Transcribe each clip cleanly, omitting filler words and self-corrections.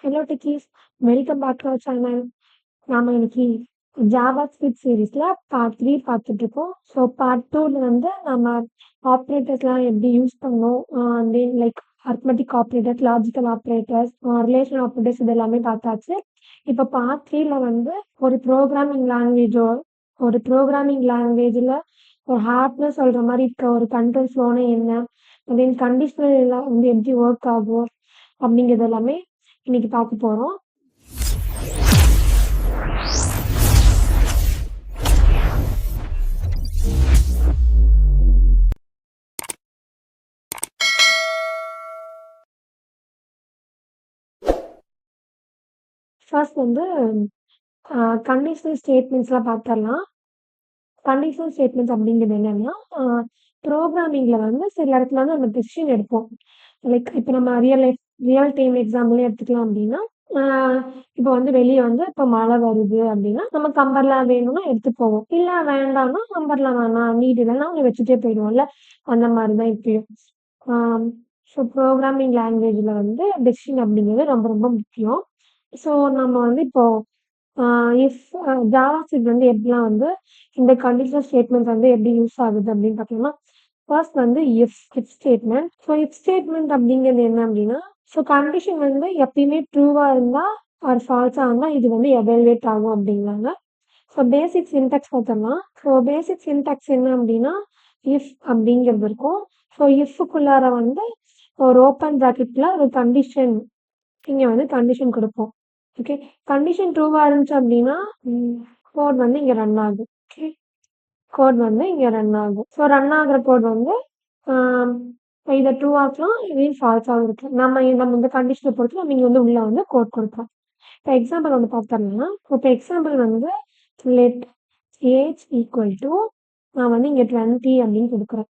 Hello techies, welcome back to our channel. நாம இன்னைக்கு Java script சீரீஸ்ல பார்ட் 3 பார்த்துட்டு இருக்கோம். ஸோ பார்ட் 2ல வந்து நம்ம ஆப்ரேட்டர்ஸ்லாம் எப்படி யூஸ் பண்ணணும், then like arithmetic operators, logical operators, relation operators இது எல்லாமே பார்த்தாச்சு. இப்போ பார்ட் 3ல வந்து ஒரு ப்ரோக்ராமிங் லாங்குவேஜில் ஒரு ஹார்ட்னு சொல்கிற மாதிரி இருக்க ஒரு கண்ட்ரோல் ஃப்ளோனா என்ன, தென் கண்டிஷனல் எல்லாம் வந்து எப்படி ஒர்க் ஆகும் அப்படிங்கிறது எல்லாமே இன்னைக்கு பார்க்க போறோம். ஃபர்ஸ்ட் வந்து கண்டிஷனல் ஸ்டேட்மெண்ட்ஸ்லாம் பார்த்துடலாம். கண்டிஷனல் ஸ்டேட்மெண்ட்ஸ் அப்படிங்கிறது என்னன்னா, ப்ரோக்ராமிங்ல வந்து சில இடத்துல வந்து நம்ம டெசிஷன் எடுப்போம். லைக் இப்போ நம்ம ரியல் டைம் எக்ஸாம்பிளே எடுத்துக்கலாம் அப்படின்னா, இப்போ வந்து வெளியே வந்து இப்போ மழை வருது அப்படின்னா நம்ம கம்பர்லாம் வேணும்னா எடுத்துட்டு போவோம். இல்லை வேண்டாம்னா கம்பர்லாம் வேணாம், நீட் இல்லைன்னா அவங்க வச்சுட்டே போயிடுவோம்ல. அந்த மாதிரி தான் இப்பயும். ஸோ ப்ரோக்ராமிங் லாங்குவேஜில் வந்து டெசிஷன் அப்படிங்கிறது ரொம்ப ரொம்ப முக்கியம். ஸோ நம்ம வந்து இப்போ இஃப் ஜாவா ஸ்கிரிப்ட் வந்து எப்படிலாம் வந்து இந்த கண்டிஷனல் ஸ்டேட்மெண்ட்ஸ் வந்து எப்படி யூஸ் ஆகுது அப்படின்னு பார்த்தீங்கன்னா, ஃபர்ஸ்ட் வந்து if statement. So if statement அப்படிங்கிறது என்ன அப்படின்னா, ஸோ கண்டிஷன் வந்து எப்பயுமே ட்ரூவாக இருந்தால் ஆர் ஃபால்ஸாக இருந்தால் இது வந்து எவாலுவேட் ஆகும் அப்படிங்கிறாங்க. ஸோ பேசிக் சின்டாக்ஸ் பார்த்தோம்னா, ஸோ பேசிக் சின்டாக்ஸ் என்ன அப்படின்னா, இஃப் அப்படிங்கிறது இருக்கும். ஸோ இஃப்க்குள்ளார வந்து ஒரு ஓப்பன் ப்ராக்கெட்ல ஒரு கண்டிஷன், இங்கே வந்து கண்டிஷன் கொடுப்போம். ஓகே, கண்டிஷன் ட்ரூவாக இருந்துச்சு அப்படின்னா கோட் வந்து இங்கே ரன் ஆகும். ஓகே, கோட் வந்து இங்கே ரன் ஆகும். ஸோ ரன் ஆகிற கோட் வந்து இதை ட்ரூ ஆகலாம், இதையும் ஃபால்ஸாகவும் இருக்கு. நம்ம இந்த கண்டிஷனை பொறுத்து நம்ம இங்கே வந்து உள்ள வந்து கோட் கொடுப்போம். இப்போ எக்ஸாம்பிள் வந்து பார்த்தோம்னா, இப்போ எக்ஸாம்பிள் வந்து லெட் ஏஜ் ஈக்குவல் டு நான் வந்து இங்கே 20 அப்படின்னு கொடுக்குறேன்.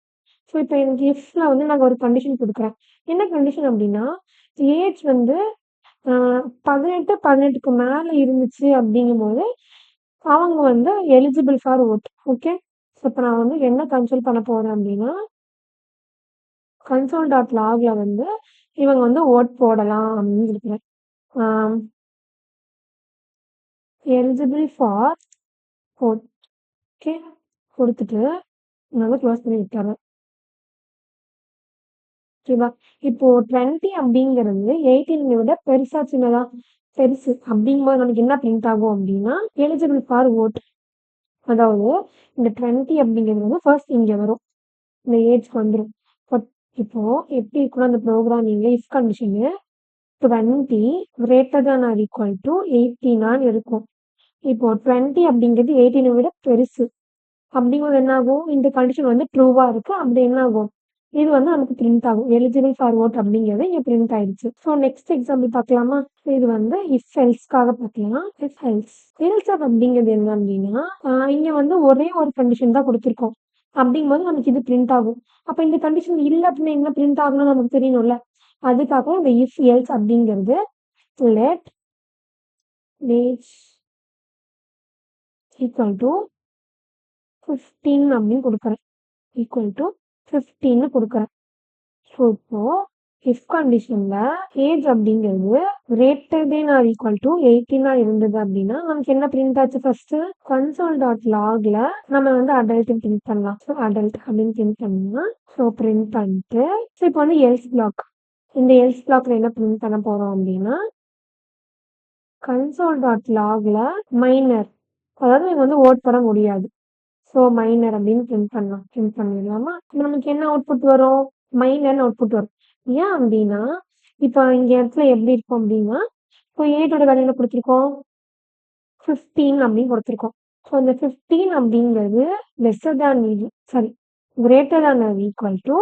ஸோ இப்போ எனக்கு இஃப்ல வந்து நாங்கள் ஒரு கண்டிஷன் கொடுக்குறேன். என்ன கண்டிஷன் அப்படின்னா, ஏஜ் வந்து 18க்கு மேலே இருந்துச்சு அப்படிங்கும்போது அவங்க வந்து eligible for vote. Okay, so இப்போ நான் வந்து என்ன கன்சோல் பண்ண போறேன் அப்படின்னா, console.logல வந்து இவங்க வந்து ஓட் போடலாம் அப்படின்னு இருக்கிறேன். Eligible for vote. ஓகே, கொடுத்துட்டு நான் வந்து க்ளோஸ் பண்ணி விட்டுறேன். ஓகேவா, இப்போ 20 அப்படிங்கிறது 18 விட பெருசா சின்னதா? பெருசு. அப்படிங்கும்போது நமக்கு என்ன பிரிண்ட் ஆகும் அப்படின்னா, எலிஜிபிள் ஃபார் ஓட். அதாவது இந்த 20 அப்படிங்கிறது வந்து ஃபர்ஸ்ட் இங்க வரும், இந்த ஏஜ்க்கு வந்துடும். பட் இப்போ எப்படி இருக்கணும் அந்த ப்ரோக்ராமிங்ல if condition 20 greater than or equal to 18 இருக்கும். இப்போ 20 அப்படிங்கிறது 18 விட பெருசு அப்படிங்கும்போது என்ன ஆகும், இந்த கண்டிஷன் வந்து ட்ரூவா இருக்கு. அப்படி என்ன ஆகும், இது வந்து நமக்கு பிரிண்ட் ஆகும். எலிஜிபிள் ஃபார் ஓட் அப்படிங்கிறது இங்க பிரிண்ட் ஆயிடுச்சு. ஸோ நெக்ஸ்ட் எக்ஸாம்பிள் பார்க்கலாமா? இது வந்து இஃப் எல்ஸ்க்காக பார்க்கலாம். இஃப் எல்ஸ் அப்படிங்கிறது என்ன அப்படின்னா, இங்க வந்து ஒரே ஒரு கண்டிஷன் தான் கொடுத்துருக்கோம். அப்படிங்கும்போது நமக்கு இது பிரிண்ட் ஆகும். அப்ப இந்த கண்டிஷன் இல்லை அப்படின்னா என்ன பிரிண்ட் ஆகணும்னு நமக்கு தெரியணும்ல. அதுக்காக இந்த இஃப் எல்ஸ் அப்படிங்கிறது லெட் ஏஜ் ஈக்குவல் டு 15 அப்படின்னு கொடுக்குறேன். ஈக்குவல் டு 15 கொடுக்குறேன். ஸோ இப்போ இஃப் கண்டிஷன்ல ஏஜ் அப்படிங்கிறது greater than or equal to 18 இருந்தது அப்படின்னா நமக்கு என்ன பிரிண்ட் ஆச்சு? ஃபர்ஸ்ட் console.logல நம்ம வந்து அடல்ட் பிரிண்ட் பண்ணலாம். ஸோ அடல்ட் அப்படின்னு பிரிண்ட் பண்ணா, ஸோ பிரிண்ட் பண்ணிட்டு ஸோ இப்போ வந்து எல்ஸ் பிளாக், இந்த எல்ஸ் பிளாக்ல என்ன பிரிண்ட் பண்ண போறோம் அப்படின்னா, console.logல மைனர், அதாவது இவங்க வந்து ஓட் பண்ண முடியாது. ஸோ மைனர் அப்படின்னு பிரிண்ட் பண்ணலாம். பிரிண்ட் பண்ணிடலாமா? இப்போ நமக்கு என்ன அவுட்புட் வரும்? மைனர்னு அவுட்புட் வரும். ஏன் அப்படின்னா, இப்போ இங்க இடத்துல எப்படி இருக்கும் அப்படின்னா, இப்போ ஏஜோட வேல்யூ என்ன கொடுத்துருக்கோம்? 15 அப்படின்னு கொடுத்துருக்கோம். ஸோ இந்த 15 அப்படிங்கிறது lesser than sorry greater than or equal to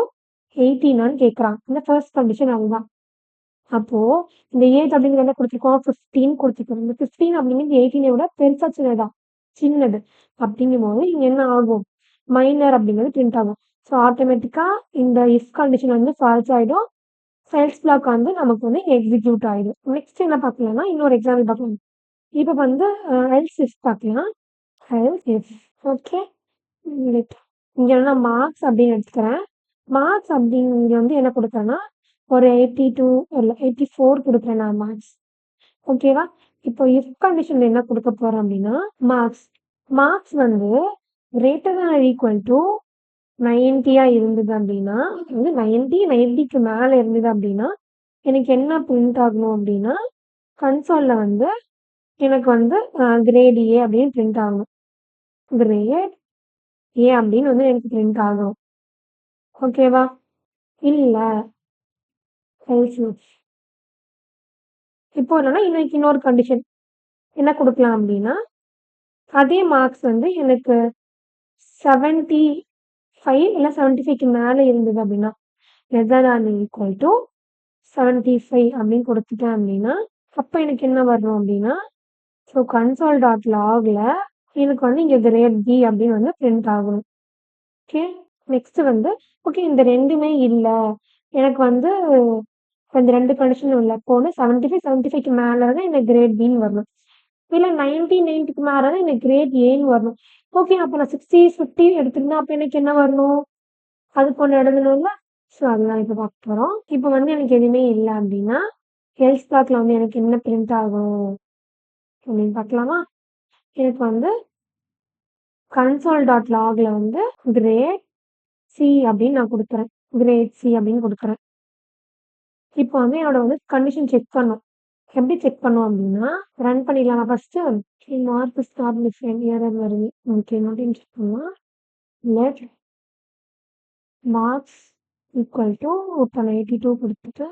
18 கேட்குறாங்க. இந்த ஃபர்ஸ்ட் கண்டிஷன் அதுதான். அப்போ இந்த ஏஜ் அப்படிங்கிறது என்ன கொடுத்துருக்கோம்? 15 கொடுத்துருக்கோம். இந்த 15 அப்படிங்கிறது 18 விட பெருசா சின்னதா? சின்னது. அப்படிங்கும்போது இங்க என்ன ஆகும்? மைனர் அப்படிங்கிறது பிரிண்ட் ஆகும். ஸோ ஆட்டோமேட்டிக்கா இந்த இஃப் கண்டிஷன் வந்து ஃபால்ஸ் ஆயிடும். எல்ஸ் பிளாக் வந்து நமக்கு வந்து எக்ஸிக்யூட் ஆயிடும். நெக்ஸ்ட் என்ன பார்க்கலாம்னா, இன்னொரு எக்ஸாம்பிள் பார்க்கலாம். இப்போ வந்து எல்ஸ் இஃப் பார்க்கலாம். எல்ஸ் இஃப் ஓகே, இங்க நான் மார்க்ஸ் அப்படின்னு எடுத்துக்கிறேன். மார்க்ஸ் அப்படிங்க வந்து என்ன கொடுக்குறேன்னா, ஒரு 82 இல்லை 84 கொடுக்குறேன் நான் மார்க்ஸ். ஓகேவா? இப்போ இஃப் கண்டிஷன்ல என்ன குடுக்க போறோம் அப்டின்னா, மார்க்ஸ். மார்க்ஸ் வந்து greater than or equal to 90 இருந்தது அப்டின்னா, வந்து 90, 90க்கு மேல இருந்தது அப்டின்னா, எனக்கு என்ன பிரிண்ட் ஆகணும் அப்டின்னா, கன்சோல்ல வந்து எனக்கு வந்து கிரேட் ஏ அப்டின்னு பிரிண்ட் ஆகணும். கிரேட் ஏ அப்டின்னு வந்து எனக்கு பிரிண்ட் ஆகணும். ஓகேவா? இல்ல எல்ஸ் இப்போ என்னன்னா, இன்னொரு கண்டிஷன் என்ன குடுக்கலாம் அப்டின்னா, அதே மார்க்ஸ் வந்து எனக்கு 75 இல்ல 75க்கு மேல இருந்தது அப்டின்னா, less than or equal to 75 அப்டின்னு குடுத்துட்டேன் அப்டின்னா, அப்ப எனக்கு என்ன வரணும் அப்டின்னா, ஸோ கன்சோல் டாட் லாக்ல எனக்கு வந்து இங்க கிரேட் பி அப்டின்னு வந்து பிரிண்ட் ஆகணும். ஓகே. நெக்ஸ்ட் வந்து ஓகே இந்த 2மே இல்ல. எனக்கு வந்து இந்த 2 கண்டிஷனும் இல்ல. இப்போ வந்து 75, 75க்கு மேல இருந்தா எனக்கு கிரேட் பின்னு வரணும். இல்ல 90, 90க்கு மேல இருந்தா எனக்கு கிரேட் ஏன்னு வரணும். ஓகே அப்ப நான் 60, 50 எடுத்திருந்தா அப்ப எனக்கு என்ன வரணும்? அதுக்கு ஒண்ணு எழுதணும்ல. ஸோ அதுதான் இப்ப பார்க்க போறோம். இப்ப வந்து எனக்கு எதுவுமே இல்ல அப்டின்னா, எல்ஸ் பிளாக்ல வந்து எனக்கு என்ன பிரிண்ட் ஆகும் அப்டின்னு பார்க்கலாமா? எனக்கு வந்து கன்சோல் டாட் லாக்ல வந்து கிரேட் சி அப்டின்னு நான் குடுக்குறேன். கிரேட் சி அப்டின்னு குடுக்குறேன். இப்போ வந்து என்னோட வந்து கண்டிஷன் செக் பண்ணும். எப்படி செக் பண்ணும் அப்டின்னா, ரன் பண்ணிடலாமா first? Mark is not defined error வருது. ஓகே மறுபடியும் செக் பண்ணலாம். லெட் மார்க்ஸ் ஈக்குவல் டூ இப்போ 92 குடுத்துட்டு,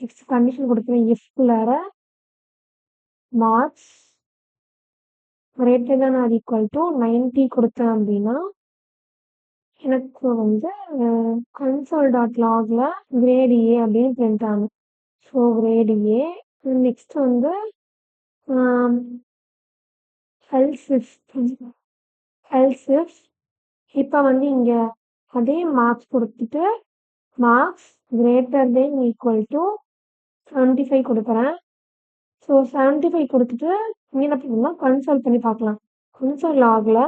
நெக்ஸ்ட் கண்டிஷன் குடுக்குறேன். இஃப்குள்ளார marks greater than or equal to 90 குடுத்தேன் அப்டின்னா, எனக்கு வந்து கன்சோல் டாட் லாக்ல கிரேட் ஏ அப்டின்னு பிரிண்ட் ஆகும். So grade A. நெக்ஸ்ட் வந்து எல்ஸ் இஃப் எல்ஸ் இஃப் இப்போ வந்து இங்க அதே மார்க்ஸ் குடுத்துட்டு, marks greater than equal to 75 குடுக்குறேன். ஸோ 75 குடுத்துட்டு இங்க என்ன பண்ணணும்னா கன்சோல் பண்ணி பார்க்கலாம். கன்சோல் லாக்ல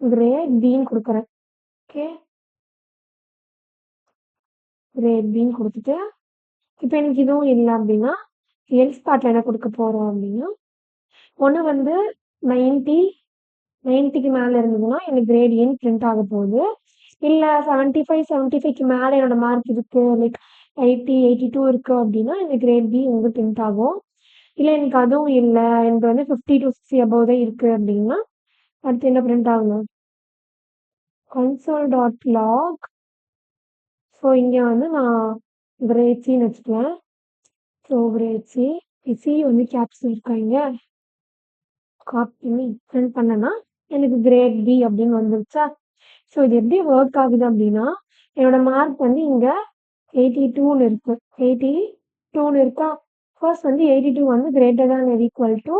கிரேட் பின்னு குடுக்குறேன். ஓகே. கிரேட் பின்னு குடுத்துட்டு, இப்போ எனக்கு இதுவும் இல்ல அப்டின்னா, எல்ஸ் பார்ட்ல என்ன குடுக்க போறோம் அப்டின்னா, ஒண்ணு வந்து 90, 90க்கு மேல இருந்ததுன்னா எனக்கு கிரேட் ஏன்னு பிரிண்ட் ஆக போகுது. இல்ல 75, 75க்கு மேல என்னோட மார்க் இருக்கு. லைக் 80, 82 இருக்கு அப்டின்னா, எனக்கு கிரேட் பி வந்து பிரிண்ட் ஆகும். இல்ல எனக்கு அதுவும் இல்ல. எனக்கு வந்து 50 to 60 அபோவ் தான் இருக்கு அப்டின்னா, அடுத்து என்ன பிரிண்ட் ஆகணும்? Console dot log. ஸோ இங்க வந்து நான் கிரேட் சின்னு வச்சுக்குவேன். So great C. சி வந்து கேப்ஸ்ல இருக்கா இங்க? காப்பி பண்ணி பிரிண்ட் பண்ணேன்னா, எனக்கு கிரேட் பி அப்டின்னு வந்துருச்சா? ஸோ இது எப்படி ஒர்க் ஆகுது அப்டின்னா, என்னோட மார்க் வந்து இங்க 82ன்னு இருக்கு. 82ன்னு இருக்கா? ஃபர்ஸ்ட் வந்து 82 வந்து greater than or equal to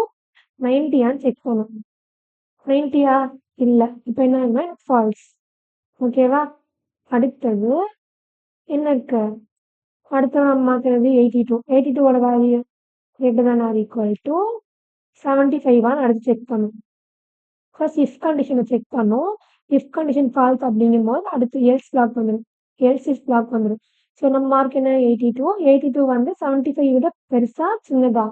90யான்னு செக் பண்ணணும். 90யா? இல்ல. இப்ப என்ன ஆகுதுன்னா ஃபால்ஸ். ஓகேவா? அடுத்தது என்ன இருக்கு? அடுத்து நம்ம மாத்துறது 82. 82ஓட value greater than or equal to 75வான்னு அடுத்து செக் பண்ணணும். ஃபர்ஸ்ட் இஃப் கண்டிஷனை செக் பண்ணும். இஃப் கண்டிஷன் ஃபால்ஸ் அப்படிங்கும்போது அடுத்து எல்ஸ் பிளாக் வந்துடும். எல்ஸ் இஃப் பிளாக் வந்துடும். ஸோ நம்ம மார்க் என்ன 82. 82 வந்து 75 விட பெருசா சின்னதா?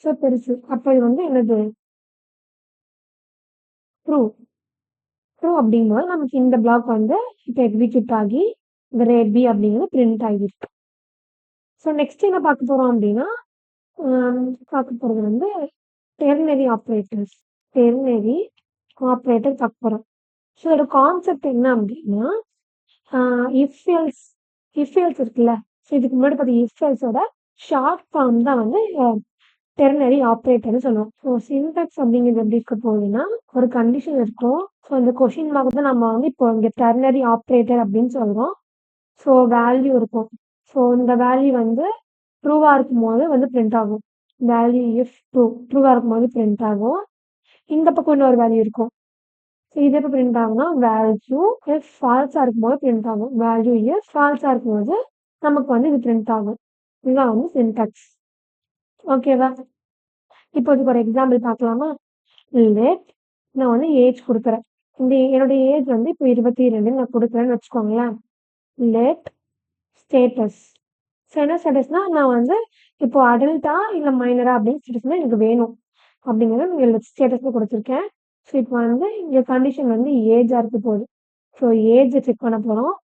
ஸோ பெருசு. அப்போ இது வந்து என்னது? ட்ரூ. ட்ரூ அப்படிங்கும்போது நமக்கு இந்த பிளாக் வந்து இப்போ எக்ஸிக்யூட் ஆகி கிரேட் பி அப்படிங்கிறது பிரிண்ட் ஆகிருக்கு. ஸோ நெக்ஸ்ட் என்ன பார்க்க போறோம் அப்படின்னா, பார்க்க போறது வந்து டெர்னரி ஆப்ரேட்டர்ஸ். டெர்னரி ஆப்ரேட்டர் பார்க்க போறோம். ஸோ இதோட கான்செப்ட் என்ன அப்படின்னா, இஃப் எல்ஸ் இஃப் எல்ஸ் இருக்குல்ல. ஸோ இதுக்கு முன்னாடி பார்த்த இஃப் எல்ஸோட ஷார்ட் ஃபார்ம் தான் வந்து டெர்னரி ஆப்ரேட்டர்னு சொல்லுவோம். ஸோ சின்டாக்ஸ் அப்படிங்கிறது எப்படி இருக்க போகுதுன்னா, ஒரு கண்டிஷன் இருக்கும். ஸோ அந்த கொஷின் மார்க் தான் நம்ம வந்து இப்போ இங்க டெர்னரி ஆப்ரேட்டர் அப்படின்னு சொல்றோம். ஸோ வேல்யூ இருக்கும். ஸோ இந்த வேல்யூ வந்து ட்ரூவா இருக்கும்போது வந்து பிரிண்ட் ஆகும். வேல்யூ இஃப் ட்ரூவா இருக்கும்போது பிரிண்ட் ஆகும். இந்த பக்கம் இன்னொரு வேல்யூ இருக்கும். ஸோ இது எப்போ பிரிண்ட் ஆகும்னா, வேல்யூ இஃப் ஃபால்ஸா இருக்கும்போது பிரிண்ட் ஆகும். வேல்யூ இஃப் ஃபால்ஸா இருக்கும்போது நமக்கு வந்து இது பிரிண்ட் ஆகும். இதுதான் வந்து சின்டாக்ஸ். ஓகேவா? இப்போ இதுக்கு ஒரு எக்ஸாம்பிள் பார்க்கலாமா? லெட் நான் வந்து ஏஜ் குடுக்குறேன். என்னோட ஏஜ் வந்து இப்போ 22 நான் குடுக்குறேன்னு வச்சுக்கோங்களேன். லெட் ஸ்டேட்டஸ் ஸோ என்ன ஸ்டேட்டஸ்னா நான் வந்து இப்போ அடல்ட்டா இல்லை மைனரா அப்படின்னு ஸ்டேட்டஸ் தான் எனக்கு வேணும் அப்படிங்கிறத இங்கே ஸ்டேட்டஸ்ல கொடுத்துருக்கேன். ஸோ இப்போ வந்து இங்கே கண்டிஷன் வந்து ஏஜாக இருக்க போகுது. ஸோ ஏஜ் செக் பண்ண போகிறோம்.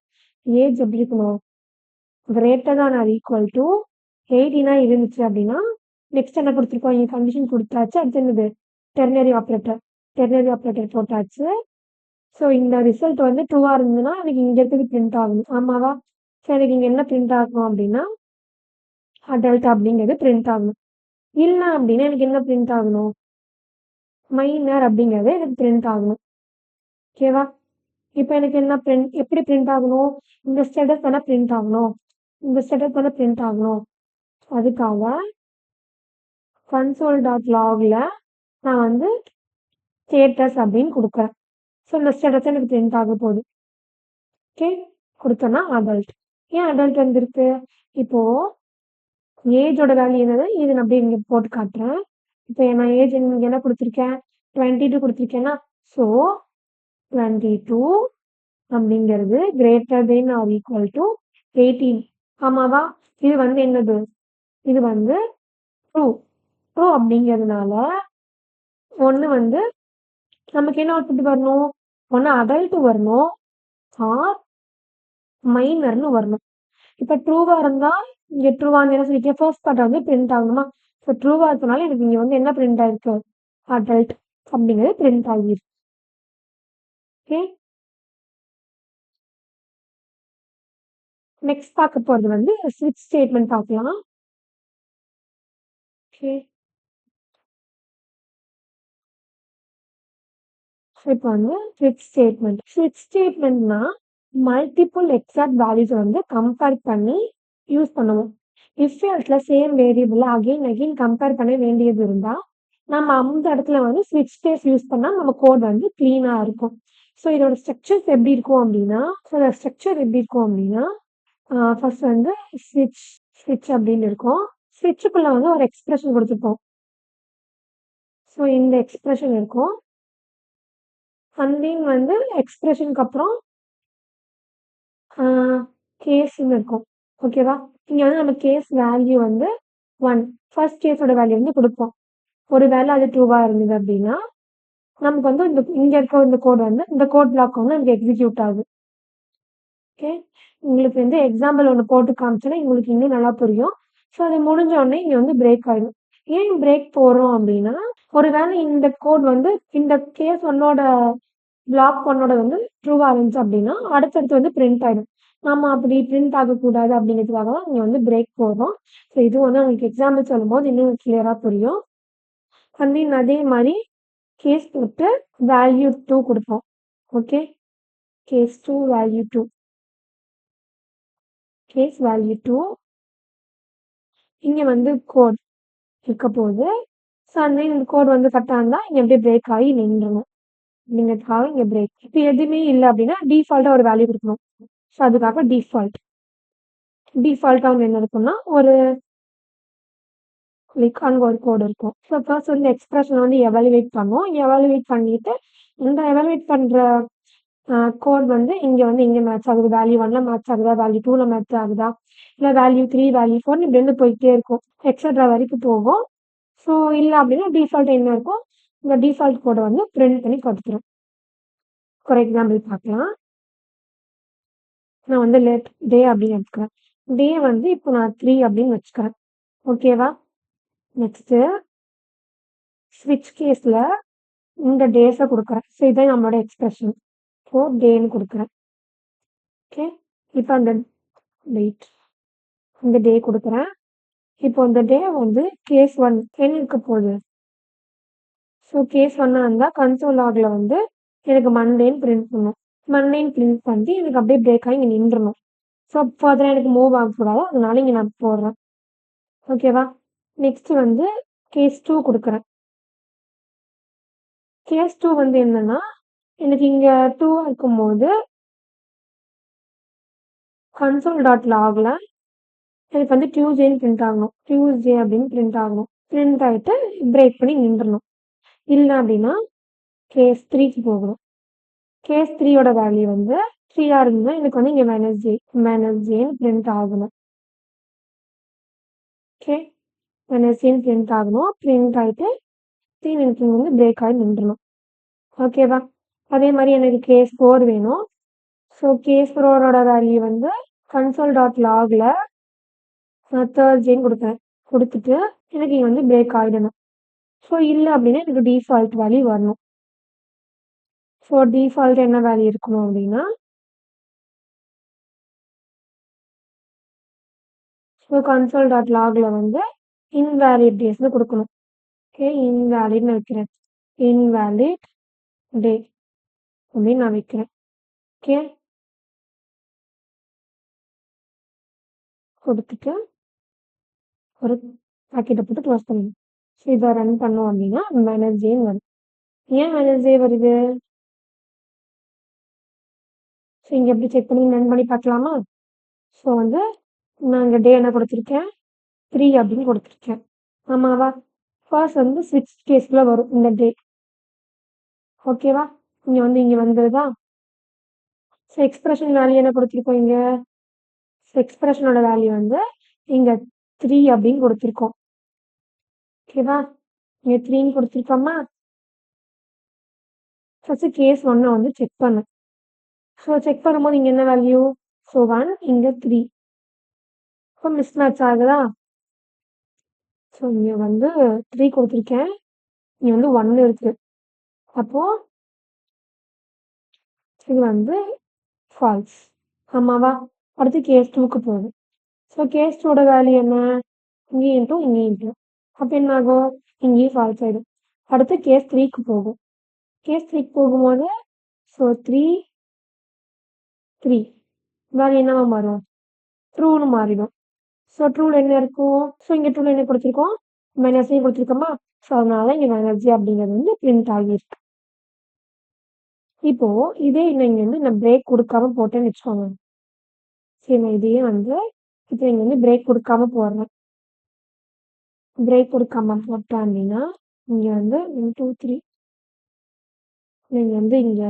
ஏஜ் எப்படி இருக்கணும்? Greater than R equal to 18 இருந்துச்சு அப்படின்னா நெக்ஸ்ட் என்ன கொடுத்துருக்கோம்? இங்கே கண்டிஷன் கொடுத்தாச்சு. அடுத்து என்னது? டெர்னரி ஆப்ரேட்டர் போட்டாச்சு. ஸோ இந்த ரிசல்ட் வந்து ட்ரூவாக இருந்ததுன்னா எனக்கு இங்கே இருக்கிறது பிரிண்ட் ஆகணும். ஆமாவா? ஸோ எனக்கு இங்கே என்ன பிரிண்ட் ஆகும் அப்படின்னா அடல்ட் அப்படிங்கிறது பிரிண்ட் ஆகணும். இல்லை அப்படின்னா எனக்கு என்ன பிரிண்ட் ஆகணும்? மைனர் அப்படிங்கிறது எனக்கு பிரிண்ட் ஆகணும். ஓகேவா? இப்போ எனக்கு என்ன பிரிண்ட் எப்படி பிரிண்ட் ஆகணும்? இந்த ஸ்டேட்டஸ் தானே பிரிண்ட் ஆகணும். இந்த ஸ்டேட்டஸ் தானே பிரிண்ட் ஆகணும். அதுக்காக console.logல நான் வந்து ஸ்டேட்டஸ் அப்படின்னு கொடுக்குறேன். ஸோ இந்த ஸ்டேட்டஸ் எனக்கு பிரிண்ட் ஆக போகுது. ஓகே, கொடுத்தோன்னா அடல்ட். ஏன் அடல்ட் வந்திருக்கு? இப்போ ஏஜோட வேல்யூ என்னது? இது நான் அப்படியே இங்கே போட்டு காட்டுறேன். இப்போ நான் ஏஜ் இங்கே என்ன கொடுத்துருக்கேன்? 22 கொடுத்துருக்கேன்னா ஸோ 22 அப்படிங்கிறது greater than or equal to 18. ஆமாவா? இது வந்து என்னது? இது வந்து ட்ரூ. ட்ரூ அப்படிங்கிறதுனால ஒன்று வந்து நமக்கு என்ன அவுட்புட் வரணும்? ஒன்று அடல்ட் வரணும் ஆர் மைனர்னு வரணும். இப்போ ட்ரூவா இருந்தா இங்க ட்ரூவா என்ன சொல்லிட்டேன்? ஃபர்ஸ்ட் பார்ட் வந்து பிரிண்ட் ஆகணுமா? ஸோ ட்ரூவா இருக்கனால எனக்கு இங்க வந்து என்ன பிரிண்ட் ஆயிருக்கு? அடல்ட் அப்படிங்கிறது பிரிண்ட் ஆகிருக்கு. ஓகே, நெக்ஸ்ட் பார்க்க போறது வந்து ஸ்விட்ச் ஸ்டேட்மெண்ட் பார்க்கலாம். ஓகே, இப்போ வந்து ஸ்விட்ச் ஸ்டேட்மெண்ட்னா மல்டிபிள் எக்ஸாக்ட் வேல்யூஸ் வந்து கம்பேர் பண்ணி யூஸ் பண்ணுவோம். இஃப் எல்ஸ்ல சேம் வேரியபிள் அகைன் கம்பேர் பண்ண வேண்டியது இருந்தா நம்ம அந்த இடத்துல வந்து ஸ்விட்ச் கேஸ் யூஸ் பண்ணா நம்ம கோட் வந்து கிளீனா இருக்கும். ஸோ இதோட ஸ்ட்ரக்சர்ஸ் எப்படி இருக்கும் அப்படின்னா ஃபர்ஸ்ட் வந்து ஸ்விட்ச் அப்படின்னு இருக்கும். ஸ்விட்சுக்குள்ள வந்து ஒரு எக்ஸ்பிரஷன் கொடுத்துருப்போம். ஸோ இந்த எக்ஸ்பிரஷன் இருக்கும். அண்ட் தென் வந்து எக்ஸ்பிரஷனுக்கு அப்புறம் கேஸ்ன்னு இருக்கும். ஓகேவா? இங்க வந்து நம்ம கேஸ் வேல்யூ வந்து 1 ஃபர்ஸ்ட் கேஸோட வேல்யூ வந்து கொடுப்போம். ஒரு வேலை அது ட்ரூவா இருந்தது அப்படின்னா நமக்கு வந்து இங்க இருக்க இந்த கோட் வந்து இந்த கோட் பிளாக் வந்து நமக்கு எக்ஸிக்யூட் ஆகுது. ஓகே, உங்களுக்கு வந்து எக்ஸாம்பிள் ஒன்று போட்டு காமிச்சேன்னா உங்களுக்கு இன்னும் நல்லா புரியும். ஸோ அது முடிஞ்ச உடனே இங்கே வந்து பிரேக் ஆயிடும். ஏன் பிரேக் போடுறோம் அப்படின்னா ஒருவேளை இந்த கோட் வந்து இந்த கேஸ் ஒன்னோட பிளாக் ஒன்னோட வந்து ட்ரூவா இருந்துச்சு அப்படின்னா அடுத்தடுத்து வந்து பிரிண்ட் ஆயிடும். நம்ம அப்படி பிரிண்ட் ஆகக்கூடாது அப்படிங்கிறதுக்காக தான் இங்கே வந்து பிரேக் போடுறோம். ஸோ இது வந்து உங்களுக்கு எக்ஸாம்பிள் சொல்லும்போது இன்னும் கிளியரா புரியும். அண்ட் தென் அதே மாதிரி கேஸ் போட்டு வேல்யூ 2 கொடுப்போம். Okay, case 2 value 2 case value 2 இங்க வந்து கோட் இருக்க போகுது. ஸோ அந்த இந்த கோட் வந்து கரெக்டாக இருந்தால் இங்கே அப்படியே பிரேக் ஆகி நின்றுணும் அப்படிங்கிறதுக்காக இங்கே பிரேக். இப்போ எதுவுமே இல்லை அப்படின்னா டிஃபால்ட்டாக ஒரு வேல்யூ கொடுக்கணும். ஸோ அதுக்காக டிஃபால்ட்டாக வந்து என்ன இருக்கும்னா ஒரு லைக் அங்கே ஒரு கோடு இருக்கும். ஸோ ஃபர்ஸ்ட் வந்து எக்ஸ்பிரஷன் வந்து எவாலுவேட் பண்ணுவோம். எவாலுவேட் பண்ணிட்டு இந்த எவாலுவேட் பண்ணுற கோட் வந்து இங்கே மேட்ச் ஆகுது. வேல்யூ 1ல மேட்ச் ஆகுதா, வேல்யூ 2ல மேட்ச் ஆகுதா, இல்லை வேல்யூ 3 வேல்யூ 4 இப்படி வந்து போயிட்டே இருக்கும். எக்ஸட்ரா வரைக்கும் போகும். ஸோ இல்லை அப்படின்னா டிஃபால்ட் என்ன இருக்கும்? இந்த டிஃபால்ட் கோடை வந்து பிரிண்ட் பண்ணி கொடுத்துரும். ஃபார் எக்ஸாம்பிள் பார்க்கலாம். நான் வந்து லெட் டே அப்படின்னு எடுத்துக்கிறேன். டே வந்து இப்போ நான் 3 அப்படின்னு வச்சுக்கிறேன். ஓகேவா? நெக்ஸ்ட்டு ஸ்விட்ச் கேஸில் இந்த டேஸை கொடுக்குறேன். ஸோ இதான் நம்மளோட எக்ஸ்பிரஷன். ஸோ டேன்னு கொடுக்குறேன். ஓகே, இப்போ அந்த வெயிட் இந்த டே கொடுக்குறேன். இப்போ இந்த டே வந்து கேஸ் 1 என்ன இருக்க போகுது? ஸோ கேஸ் 1 இருந்தால் கன்சோல் லாகில் வந்து எனக்கு மண்டேன்னு பிரிண்ட் பண்ணும். மண்டேன்னு பிரிண்ட் பண்ணி எனக்கு அப்படியே பிரேக் ஆகி இங்கே நின்றுணும். ஸோ ஃபர்தராக எனக்கு மூவ் ஆகக்கூடாது, அதனால இங்கே நான் போடுறேன். ஓகேவா? நெக்ஸ்ட் வந்து கேஸ் 2 கொடுக்குறேன். கேஸ் 2 வந்து என்னன்னா எனக்கு இங்கே 2 இருக்கும்போது console.logல எனக்கு வந்து டியூஸ்டேன்னு பிரிண்ட் ஆகணும். டியூஸ்டே அப்படின்னு பிரிண்ட் ஆகணும். பிரிண்ட் ஆகிட்டு பிரேக் பண்ணி நின்றுணும். இல்லை அப்படின்னா கேஸ் 3க்கு போகணும். கேஸ் 3யோட வேல்யூ வந்து 3 இருந்ததுன்னா எனக்கு வந்து இங்கே வெனஸ்டேன்னு பிரிண்ட் ஆகணும். ஓகே. வெனஸ்டேன்னு பிரிண்ட் ஆகணும். பிரிண்ட் ஆயிட்டு நிமிஷம் வந்து பிரேக் ஆகி நின்றுணும். ஓகேவா? அதே மாதிரி எனக்கு கேஸ் 4 வேணும். ஸோ கேஸ் 4ஓட வேல்யூ வந்து console.logல நான் தேர்ஸ்டேன்னு கொடுப்பேன். கொடுத்துட்டு எனக்கு இங்கே வந்து பிரேக் ஆகிடணும். ஸோ இல்லை அப்படின்னா எனக்கு டிஃபால்ட் வேல்யூ வரணும். ஸோ டிஃபால்ட் என்ன வேல்யூ இருக்கணும் அப்படின்னா ஸோ console.logல வந்து இன்வேலிட் டேஸ்னு கொடுக்கணும். ஓகே, இன்வேலிட்னு வைக்கிறேன். இன்வேலிட் டே அப்படின்னு நான் வைக்கிறேன். ஓகே, கொடுத்துட்டு ஒரு பாக்கெட்டை போட்டு க்ளோஸ் பண்ணணும். ஸோ இதை ரன் பண்ணோம் அப்படின்னா வெனஸ்டேன்னு வரும். ஏன் வெனஸ்டே வருது? ஸோ இங்கே எப்படி செக் பண்ணி ரன் பண்ணி பார்க்கலாமா? ஸோ வந்து நான் இங்கே டே என்ன கொடுத்துருக்கேன்? 3 அப்படின்னு கொடுத்துருக்கேன். ஆமாவா? ஃபர்ஸ்ட் வந்து ஸ்விட்ச் கேஸ்ல வரும் இந்த டே. ஓகேவா? இங்கே வந்துருதா? ஸோ எக்ஸ்பிரஷன் வேல்யூ என்ன கொடுத்துருக்கோம் இங்கே? ஸோ எக்ஸ்பிரஷனோட வேல்யூ வந்து இங்கே 3 அப்படின்னு கொடுத்துருக்கோம். ஓகேவா? இங்கே 3ன்னு கொடுத்துருக்கோமா? ஃபர்ஸ்ட் கேஸ் 1 வந்து செக் பண்ணு. ஸோ செக் பண்ணும்போது இங்கே என்ன வேல்யூ? ஸோ 1 இங்கே 3. ஸோ மிஸ் மேட்ச் ஆகுதா? ஸோ இங்கே வந்து 3 கொடுத்துருக்கேன், இங்கே வந்து 1 இருக்கு. அப்போ இது வந்து ஃபால்ஸ். ஆமாவா? அடுத்து கேஸ் 2க்கு போகுது. ஸோ கேஸ் 2ஓட வேல்யூ என்ன? இங்கேயும் அப்போ என்ன ஆகும்? இங்கேயும் ஃபால்ஸ் ஆகிடும். அடுத்து கேஸ் 3க்கு போகும். கேஸ் 3க்கு போகும்போது ஸோ 3 வேல்யூ என்னவா மாறும்? ட்ரூன்னு மாறிடும். ஸோ ட்ரூல என்ன இருக்கும்? ஸோ இங்கே ட்ரூல என்ன கொடுத்துருக்கோம்? மைனஸையும் கொடுத்துருக்கோமா? ஸோ அதனால இங்கே வெனஸ்டே அப்படிங்கிறது வந்து பிரிண்ட் ஆகியிருக்கு. இப்போ இதே இங்கே வந்து நான் பிரேக் கொடுக்காம போட்டேன்னு வச்சுக்கோங்க. சரி, நான் இதையே வந்து இப்போ இங்கே வந்து பிரேக் கொடுக்காம போடுறேன். பிரேக் கொடுக்காம போட்டேன் அப்படின்னா இங்கே வந்து 1 2 3 நீங்கள் வந்து இங்கே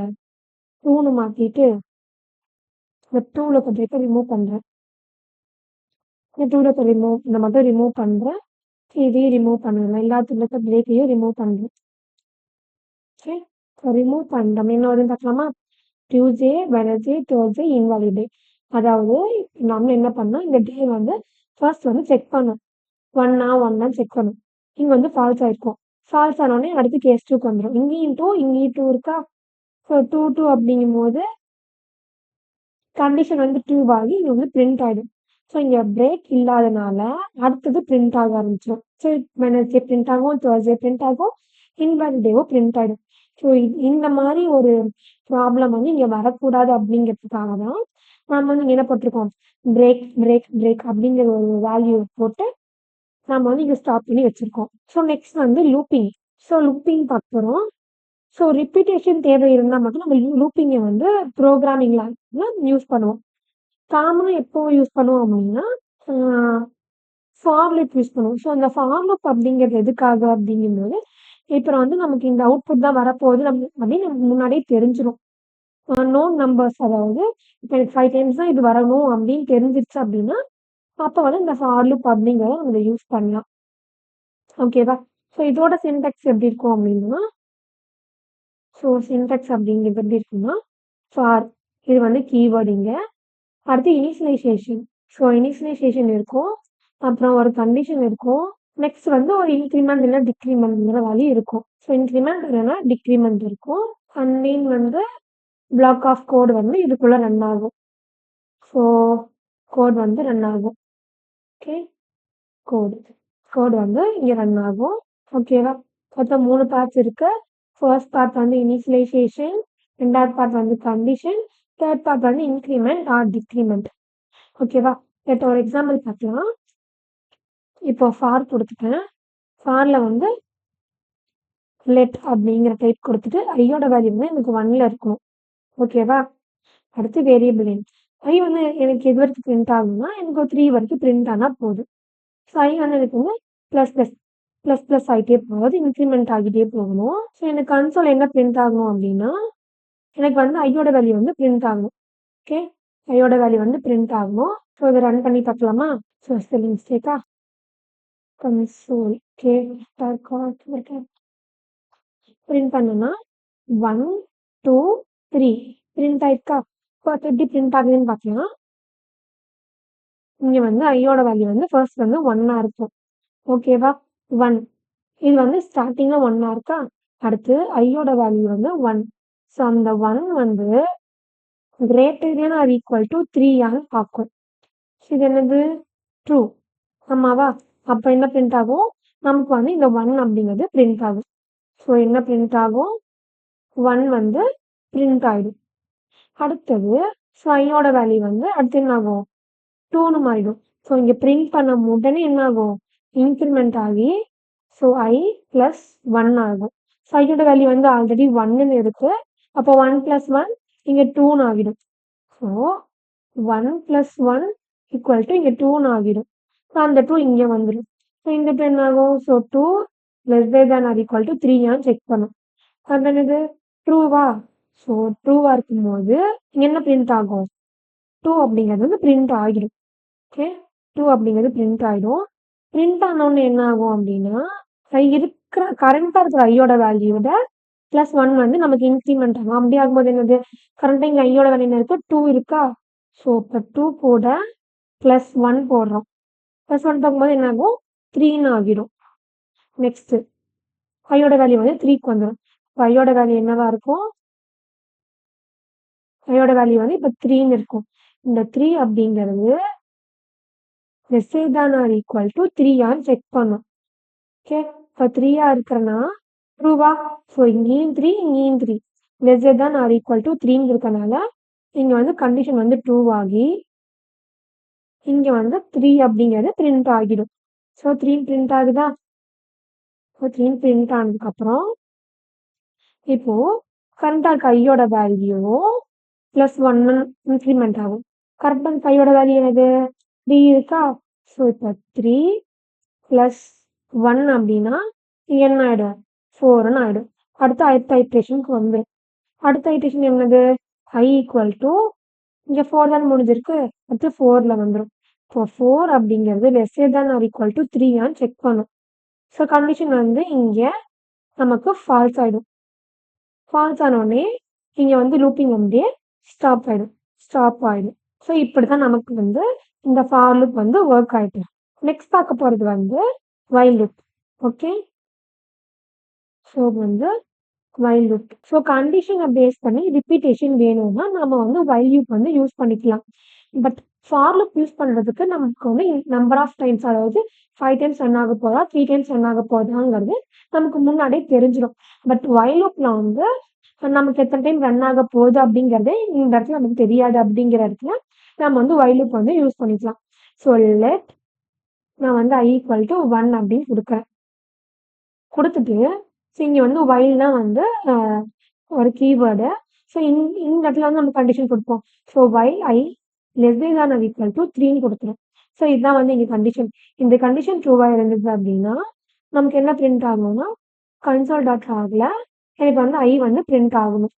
2ன்னு மாற்றிட்டு இந்த 2ல கொஞ்சம் ரிமூவ் பண்ணுறேன். இந்த 2ல இந்த மட்டும் ரிமூவ் பண்ணுறேன். இதையும் ரிமூவ் பண்ணிடலாம். எல்லாத்துல இருக்க பிரேக்கையும் ரிமூவ் பண்ணுறேன். ஓகே, ரிமூவ் பண்ணிட்டோம். என்ன வருதுன்னு பார்க்கலாமா? டியூஸ்டே, வெனஸ்டே, தேர்ஸ்டே, இன்வாலிட் டே. அதாவது நம்ம என்ன பண்ணோம், இந்த டே வந்து ஃபர்ஸ்ட் வந்து செக் பண்ணும். 1 செக் பண்ணும். இங்கே வந்து ஃபால்ஸ் ஆயிருக்கும். ஃபால்ஸ் ஆனோடனே அடுத்து கேஸ் 2க்கு வந்துடும். இங்கேயும் 2 இருக்கா? ஸோ 2 அப்படிங்கும்போது கண்டிஷன் வந்து 2 ஆகி இங்கே வந்து பிரிண்ட் ஆகிடும். ஸோ இங்கே பிரேக் இல்லாதனால அடுத்தது பிரிண்ட் ஆக ஆரம்பிச்சிடும். ஸோ வெனஸ்டே பிரிண்ட் ஆகும், தேர்ஸ்டே பிரிண்ட் ஆகும், இன்வாலிட் டேவும் பிரிண்ட் ஆகிடும். ஸோ இந்த மாதிரி ஒரு ப்ராப்ளம் வந்து இங்கே வரக்கூடாது அப்படிங்கிறதுக்காக தான் நம்ம வந்து இங்கே என்ன போட்டிருக்கோம்? பிரேக் அப்படிங்கிற ஒரு வேல்யூ போட்டு நம்ம வந்து இங்கே ஸ்டாப் பண்ணி வச்சுருக்கோம். ஸோ நெக்ஸ்ட் வந்து லூப்பிங். ஸோ லூப்பிங் பார்க்க போகிறோம். ஸோ ரிப்பீட்டேஷன் தேவை இருந்தால் மட்டும் நம்ம லூப்பிங்கை வந்து ப்ரோக்ராமிங்கில் யூஸ் பண்ணுவோம். காமனாக எப்போ யூஸ் பண்ணுவோம் அப்படின்னா ஃபார் லூப் யூஸ் பண்ணுவோம். ஸோ அந்த ஃபார் லூப் அப்படிங்கிறது எதுக்காக அப்படிங்கும்போது இப்போ வந்து நமக்கு இந்த அவுட்புட் தான் வரப்போகுது அப்படின்னு நமக்கு முன்னாடியே தெரிஞ்சிடும். நோன் நம்பர்ஸ், அதாவது இப்போ எனக்கு 5 டைம்ஸ் தான் இது வரணும் அப்படின்னு தெரிஞ்சிருச்சு அப்படின்னா அப்போ வந்து இந்த ஃபார் லூப் அப்படிங்கிறத நம்ம யூஸ் பண்ணலாம். ஓகேவா? ஸோ இதோட சின்டாக்ஸ் எப்படி இருக்கும் அப்படின்னா ஸோ சின்டாக்ஸ் அப்படிங்கிறது எப்படி இருக்குன்னா ஃபார் இது வந்து கீவேர்டு இங்கே. அடுத்து இனிஷியலைசேஷன். ஸோ இனிஷியலைசேஷன் இருக்கும், அப்புறம் ஒரு கண்டிஷன் இருக்கும், நெக்ஸ்ட் வந்து ஒரு இன்க்ரிமெண்ட் இல்லை டிக்ரிமெண்ட்ங்கிற வேல்யூ இருக்கும். ஸோ இன்க்ரிமெண்ட் இல்லைன்னா டிக்ரிமெண்ட் இருக்கும். அண்ட் மீன் வந்து பிளாக் ஆஃப் கோட் வந்து இதுக்குள்ளே ரன் ஆகும். ஸோ கோட் வந்து ரன் ஆகும். ஓகே, கோடு வந்து இங்கே ரன் ஆகும். ஓகேவா? மொத்தம் 3 பார்ட்ஸ் இருக்கு. ஃபர்ஸ்ட் பார்ட் வந்து இனிஷியலைசேஷன், ரெண்டாவது பார்ட் வந்து கண்டிஷன், தேர்ட் பார்ட் வந்து இன்க்ரிமெண்ட் ஆர் டிக்ரிமெண்ட். ஓகேவா? இப்போ ஒரு எக்ஸாம்பிள் பார்க்கலாம். இப்போ ஃபார் கொடுத்துட்டேன். ஃபாரில் வந்து லெட் அப்படிங்கிற டைப் கொடுத்துட்டு ஐயோட வேல்யூ வந்து எனக்கு 1ல் இருக்கணும். ஓகேவா? அடுத்து வேரியபிள் எண். ஐ வந்து எனக்கு எது வரைக்கும் பிரிண்ட் ஆகும்னா எனக்கு ஒரு 3 வரைக்கும் பிரிண்ட் ஆனால் போதும். ஸோ ஐ வந்து எனக்கு வந்து ப்ளஸ் ஆகிட்டே போகுது, இன்க்ரிமெண்ட் ஆகிட்டே போகணும். ஸோ எனக்கு கன்சோல் என்ன பிரிண்ட் ஆகணும் அப்படின்னா எனக்கு வந்து ஐயோட வேல்யூ வந்து பிரிண்ட் ஆகணும். ஓகே, ஐயோட வேல்யூ வந்து பிரிண்ட் ஆகணும். ஸோ இதை ரன் பண்ணி பார்க்கலாமா? ஸோ ஸ்பெல்லிங் மிஸ்டேக்கா? கன்சோல் பிரிண்ட் பண்ணனா 1 2 3 பிரிண்ட் ஆயிருக்கா? இப்போ எப்படி பிரிண்ட் ஆகுதுன்னு பார்க்கலாம். இங்க வந்து ஐயோட வேல்யூ வந்து ஃபர்ஸ்ட் வந்து 1 இருக்கும். ஓகேவா? 1 இது வந்து ஸ்டார்டிங்ல 1 இருக்கா? அடுத்து ஐயோட வேல்யூ வந்து 1. ஸோ அந்த 1 வந்து greater than or equal to 3 பார்க்கும். இது என்னது? ட்ரூ. ஆமாவா? அப்ப என்ன பிரிண்ட் ஆகும்? நமக்கு வந்து இந்த 1 அப்படிங்கிறது பிரிண்ட் ஆகும். ஸோ என்ன பிரிண்ட் ஆகும்? 1 வந்து பிரிண்ட் ஆயிடும். அடுத்தது ஸோ ஐயோட வேல்யூ வந்து அடுத்து என்ன ஆகும்? 2ன்னு மாறிடும். ஸோ இங்க பிரிண்ட் பண்ண உடனே என்ன ஆகும்? இன்க்ரிமெண்ட் ஆகி ஸோ ஐ பிளஸ் 1 ஆகும். ஸோ ஐயோட வேல்யூ வந்து ஆல்ரெடி 1ன்னு இருக்கு. அப்போ 1 பிளஸ் 1 இங்க 2ன்னு ஆகிடும். ஸோ 1 பிளஸ் 1 ஈக்குவல் டு இங்க 2ன்னு ஆகிடும். ஸோ அந்த 2 இங்க வந்துடும். ஸோ இந்த 2 என்ன ஆகும்? So 2 less than or equal to 3 check பண்ணும். அப்ப என்னது? ட்ரூவா? ஸோ ட்ரூவா இருக்கும்போது இங்க என்ன பிரிண்ட் ஆகும்? 2 அப்படிங்கிறது வந்து பிரிண்ட் ஆகிடும். ஓகே, 2 அப்படிங்கிறது பிரிண்ட் ஆகிடும். பிரிண்ட் ஆனோடனே என்ன ஆகும் அப்படின்னா கரண்டா இருக்கிற ஐயோட வேல்யூ விட பிளஸ் 1 வந்து நமக்கு இன்க்ரிமெண்ட் ஆகும். அப்படி ஆகும்போது என்னது? கரண்டா இங்க ஐயோட வேல்யூ என்ன இருக்கு? 2 இருக்கா? ஸோ இப்போ 2 கூட பிளஸ் 1 போடுறோம். பிளஸ் 1 போகும்போது என்ன ஆகும்? 3ன்னு ஆகிடும். நெக்ஸ்ட் ஐயோட வேல்யூ வந்து 3க்கு வந்துடும். ஐயோட வேல்யூ என்னவா இருக்கும்? ஐயோட வேல்யூ வந்து இப்போ 3ன்னு இருக்கும். இந்த 3 அப்படிங்கிறது lesser than or equal to 3 check பண்ணும். ஓகே, இப்போ 3 இருக்கிறனா ட்ரூவா? ஸோ இங்கேயும் 3 இங்கேயும் 3 lesser than or equal to 3 இருக்கனால இங்க வந்து கண்டிஷன் வந்து ட்ரூ ஆகி இங்க வந்து 3 அப்படிங்கிறது பிரிண்ட் ஆகிடும். ஸோ 3 பிரிண்ட் ஆகுதா? ஸோ 3 பிரிண்ட் ஆனதுக்கு அப்புறம் இப்போ கரண்டா இருக்க ஐயோட வேல்யூ பிளஸ் 1 இன்க்ரிமெண்ட் ஆகும். கரெக்டா ஐயோட வேல்யூ என்னது? 3 இருக்கா? ஸோ இப்போ 3 பிளஸ் 1 அப்படின்னா என்ன ஆயிடும்? 4ன்னு ஆயிடும். அடுத்த ஐட்ரேஷனுக்கு வந்துடும். அடுத்த ஐட்ரேஷன் என்னது? ஐ ஈக்குவல் டு இங்க 4 தானே முடிஞ்சிருக்கு. அடுத்து 4ல வந்துடும். இப்போ 4 அப்படிங்கிறது lesser than or equal to 3 check பண்ணும். ஸோ கண்டிஷன் வந்து இங்க நமக்கு ஃபால்ஸ் ஆயிடும். ஃபால்ஸ் ஆனோடனே இங்க வந்து லூப்பிங் வந்து ஸ்டாப் ஆயிடும். ஸோ இப்படிதான் நமக்கு வந்து இந்த ஃபார் லூப் வந்து ஒர்க் ஆயிட்டு. நெக்ஸ்ட் பார்க்க போறது வந்து வைல் லூப். ஓகே, ஸோ வந்து வைல் லூப். ஸோ கண்டிஷனை பேஸ் பண்ணி ரிப்பீட்டேஷன் வேணும்னா நம்ம வந்து வைல் லூப் வந்து யூஸ் பண்ணிக்கலாம். பட் ஃபார் லூப் யூஸ் பண்றதுக்கு நமக்கு வந்து நம்பர் ஆஃப் டைம்ஸ், அதாவது 5 டைம்ஸ் ரன் ஆக போதா 3 டைம்ஸ் ரன் ஆக போதாங்கிறது நமக்கு முன்னாடியே தெரிஞ்சிடும். பட் வைல் லூப்ல வந்து நமக்கு எத்தனை டைம் ரன் ஆக போகுது அப்படிங்கிறதே இந்த இடத்துல நமக்கு தெரியாது. அப்படிங்கிற இடத்துல நம்ம வந்து வைல் லூப் வந்து யூஸ் பண்ணிக்கலாம். ஸோ லெட் நான் வந்து ஐ ஈக்குவல் டு 1 அப்படின்னு கொடுத்துட்டு ஸோ இங்க வந்து வைல் தான் வந்து ஒரு கீவேர்டு. ஸோ இந்த இடத்துல வந்து நம்ம கண்டிஷன் கொடுப்போம். So while i less than or equal to 3ன்னு கொடுத்துரும். ஸோ இதுதான் வந்து இங்க கண்டிஷன். இந்த கண்டிஷன் ட்ரூவா இருந்தது அப்படின்னா நமக்கு என்ன பிரிண்ட் ஆகணும்னா கன்சோல் டாட் ஆகல எனக்கு வந்து ஐ வந்து பிரிண்ட் ஆகணும்.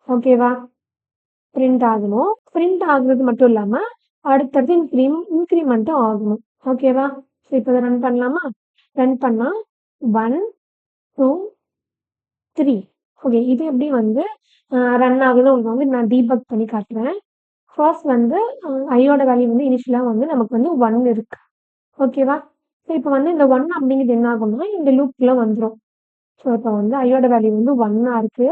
ஓகேவா? பிரிண்ட் ஆகணும். பிரிண்ட் ஆகுறது மட்டும் இல்லாம அடுத்தடுத்து இன்க்ரிமெண்ட்டும் ஆகணும். ஓகேவா? ஸோ இப்போ இதை ரன் பண்ணலாமா? ரன் பண்ணா 1 2 3. ஓகே, இது எப்படி வந்து ரன் ஆகுது உங்களுக்கு வந்து நான் டீபக் பண்ணி காட்டுறேன். ஃபர்ஸ்ட் வந்து ஐயோட வேல்யூ வந்து இனிஷியலா வந்து நமக்கு வந்து 1 இருக்கு. ஓகேவா? ஸோ இப்போ வந்து இந்த 1 அப்படிங்கிறது என்ன ஆகும்னா இந்த லூப்ல வந்துடும். ஸோ இப்போ வந்து ஐயோட வேல்யூ வந்து 1 இருக்கு.